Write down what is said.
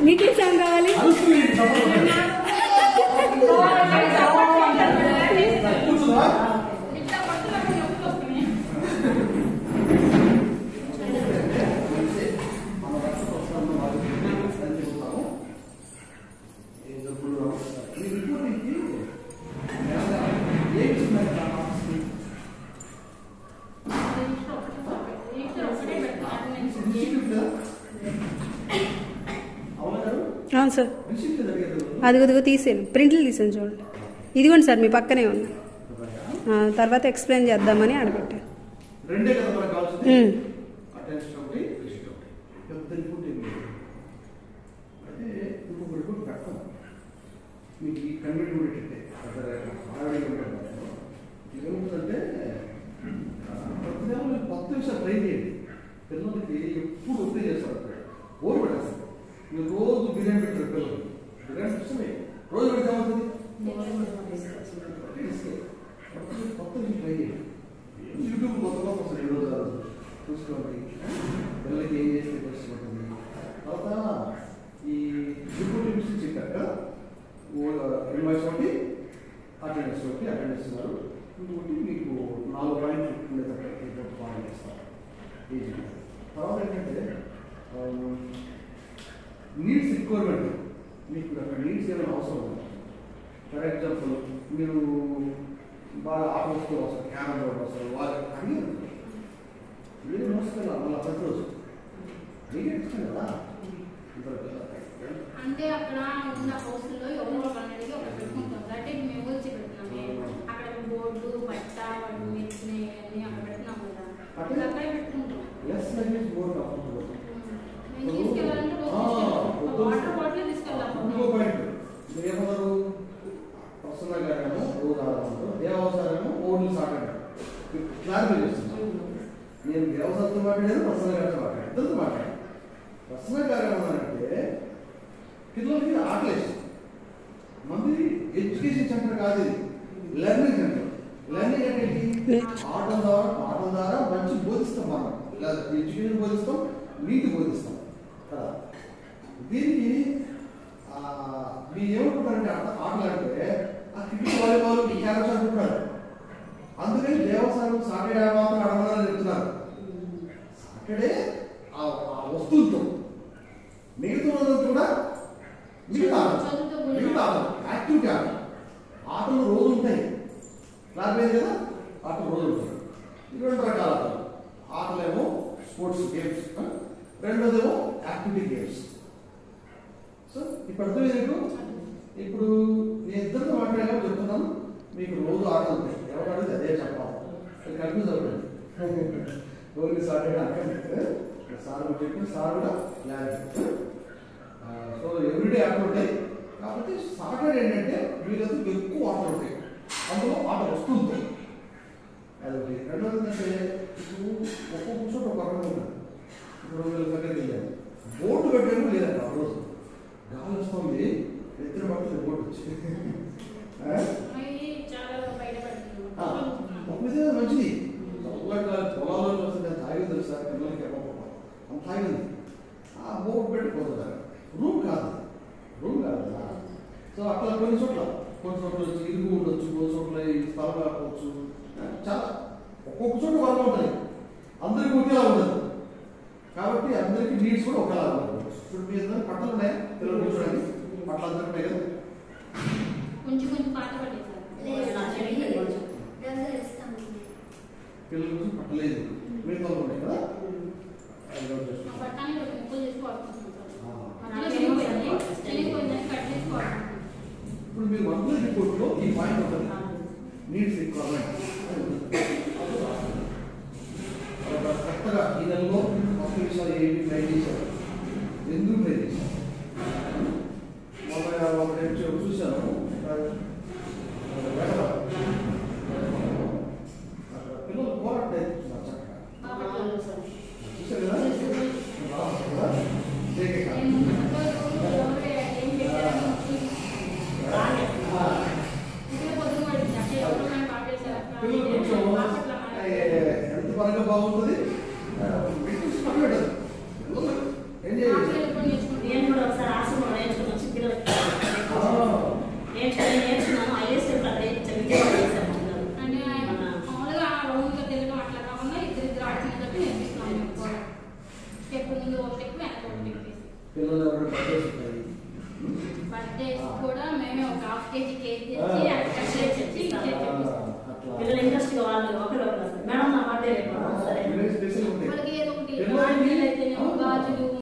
మీకేం సాంగ్ కావాలి? అవును సార్, అదిగో తీసాను, ప్రింట్లు తీసాను చూడండి. ఇదిగోండి సార్, మీ పక్కనే ఉంది. తర్వాత ఎక్స్ప్లెయిన్ చేద్దామని ఆడబెట్టాను. పిల్లలకి ఎప్పుడు ఒత్తి చేస్తారు, ఓరు పెట్టేస్తారు. మీరు రోజు బిర్యానీ పెట్టారు పిల్లలు, బిర్యానీ ఇష్టమే రోజు పెడతామవుతుంది. కొత్త ట్రై చేయండి, యూట్యూబ్ కొత్తగా వస్తుంది. ఈ రోజు చూసుకోండి పిల్లలకి ఏం చేస్తే బెస్ట్ ఉంటుంది. తర్వాత ఈ రిపోర్ట్ లిమిట్స్ చెప్పారు కదా, ఇన్వాయిస్ ఒకటి అటెండెన్స్ ఒకటి అటెండెన్స్ ఇస్తున్నారు. ఇంకొకటి మీకు 4 పాయింట్లు ఉండేటట్టు రిపోర్ట్ బాగా చేస్తారు. తర్వాత ఏంటంటే నీడ్స్ రిక్వైర్మెంట్, మీకు అక్కడ నీడ్స్ ఏమైనా అవసరం ఉంది. ఫర్ ఎగ్జాంపుల్ మీరు బాగా ఆట వస్తువులు వస్తారు, క్యారమ్ బోర్డు వస్తారు, వాళ్ళు అడిగారు మీరు మోసుకెళ్ళాలి మళ్ళీ ప్రతిరోజు అడిగేస్తాను కదా. అంటే అక్కడ ఉన్న హౌస్లో ఎవరో అడిగి ఒక పెట్టుకుంటాం అంటే మేము వచ్చి పెడుతున్నాము. అక్కడ బోర్డు పట్ట మెచ్చిన అన్ని అక్కడ పెడుతున్నాం కదా, అక్కడే పెట్టుకుంటాం. ఏమన్నారు ప్రసన్న గారేమో రోజు ఆడమంటారు, దేవసారేమో ఓన్లీ సాటంటారు. క్లారిఫై చేస్తున్నాను, నేను దేవసారితో మాట్లాడాను, ప్రసన్న గారితో మాట్లాడాను, ఇద్దరితో మాట్లాడాను. ప్రసన్న గారు ఏమన్నారంటే పిల్లలకి ఆటలేసి మంది ఎడ్యుకేషన్ సెంటర్ కాదు, ఇది లెర్నింగ్ సెంటర్. లెర్నింగ్ అంటే ఆటల ద్వారా మంచి బోధిస్తాం. మనం ఇలా ఎడ్యుకేషన్ బోధిస్తాం, నీతి బోధిస్తాం కదా. దీనికి మీరు ఏమనుకుంటారంటే ఆటలు అంటే ఆ క్రికెట్, వాలీబాల్, క్యారమ్స్ అనుకుంటారు. అందుకని దేవస్థానం సాటర్డే మాత్రం ఆడమని చెప్తున్నారు. సాటర్డే ఆ వస్తువులతో మిగతా రోజులు కూడా మిగతా యాక్టివిటీ ఆటలు రోజు ఉంటాయి. రాబోయేది కదా, ఆటలు రోజు ఉంటాయి. 2 రకాల ఆటలు. ఆటలేమో స్పోర్ట్స్ గేమ్స్, రెండోదేమో యాక్టివిటీ గేమ్స్. సో ఇప్పుడు అర్థమేంటో, ఇప్పుడు నేను ఇద్దరితో మాట్లాడాలని చెప్తున్నాను. మీకు రోజు ఆటలు ఉంటాయి, ఎవరు అడిగితే అదే చెప్పాలి. అది కన్ఫ్యూజ్ అవుతుంది. రోజు సాటర్డే అక్కడ సార్ చెప్పిన సార్ కూడా క్లారిటీ. సో ఎవ్రీడే ఆటలు ఉంటాయి. కాబట్టి సాటర్డే ఏంటంటే వీళ్ళతో ఎక్కువ ఆటలు ఉంటాయి, అందులో ఆట వస్తుంది. అదొకటి. రెండోది ఏంటంటే ఇప్పుడు ఒక్కొక్క చోట ఒక రకంగా ఉంటుంది. ఇప్పుడు వీళ్ళ దగ్గరికి వెళ్ళాను, బోర్డు పెట్టడం లేదంట. ఆ రోజు గాలి వస్తుంది, ఎత్తున పడుతుంది బోర్డు వచ్చి. మంచిది పొలాల్లో వస్తుంది, తాగి తెలుసా పిల్లలకి ఇవ్వకపోవడం అంత తాగింది. ఆ బోర్డు పెట్టిపోతున్నారు. రూమ్ కాదు కదా. సో అట్లా కొన్ని చోట్ల వచ్చి ఇరుగు ఉండొచ్చు, కొన్ని చోట్ల ఈ స్థలం కాకపోవచ్చు. చాలా ఒక్కొక్క చోట వరకు ఉంటుంది, అందరికీ ఒకేలా ఉండదు. కాబట్టి అందరికీ నీడ్స్ కూడా ఒకేలా ఉంటుంది. ఇప్పుడు మీ అందరూ పట్టలు ఉన్నాయా పిల్లలు కూర్చోడానికి? పట్టలు అందరూ ఉంటాయి కదా. పిల్లల కోసం పట్టలేదు, మిగతా ఉన్నాయి కదా. ఇప్పుడు మీరు మంత్లీ రిపోర్ట్లో ఈ పాయింట్ ఉంటుంది. నీడ్స్ రిక్వైర్మెంట్ కొత్తగా ఈ నెలలో మొత్తం విషయాలు ఏమి ట్రై చేశారు, ఎందుకు ట్రై చేశారు? మొన్న ఒకటి చూశాను, పిల్లలు పోరాటే చక్కగా చూసారు కదా. పిల్లలు కొంచెం ఎంత పరంగా బాగుంటుంది, ఏం చేయాలి? నేను కూడా ఒకసారి ఆశ్రమం నేర్చుకుని వచ్చి పిల్లలకి నేర్చుకున్నాను. ఐఎస్ అంటే మామూలుగా రౌండ్గా తిరగడం అట్లా కాకుండా ఇద్దరు ఆడుకునేటట్టు నేర్పిస్తున్నాం. స్టెప్ ముందు ఒక స్టెప్ వెనక ఒక స్టెప్ వేసి పిల్లలు ఎవరు పట్టేస్తుంటాయి. బర్త్డేస్ కూడా మేమే ఒక హాఫ్ కేజీ కేక్ తెచ్చి అక్కడ చేసి పిల్లలు ఇంట్రెస్ట్ గా వాళ్ళు ఒకరు మేడం నా బర్త్డే రేపు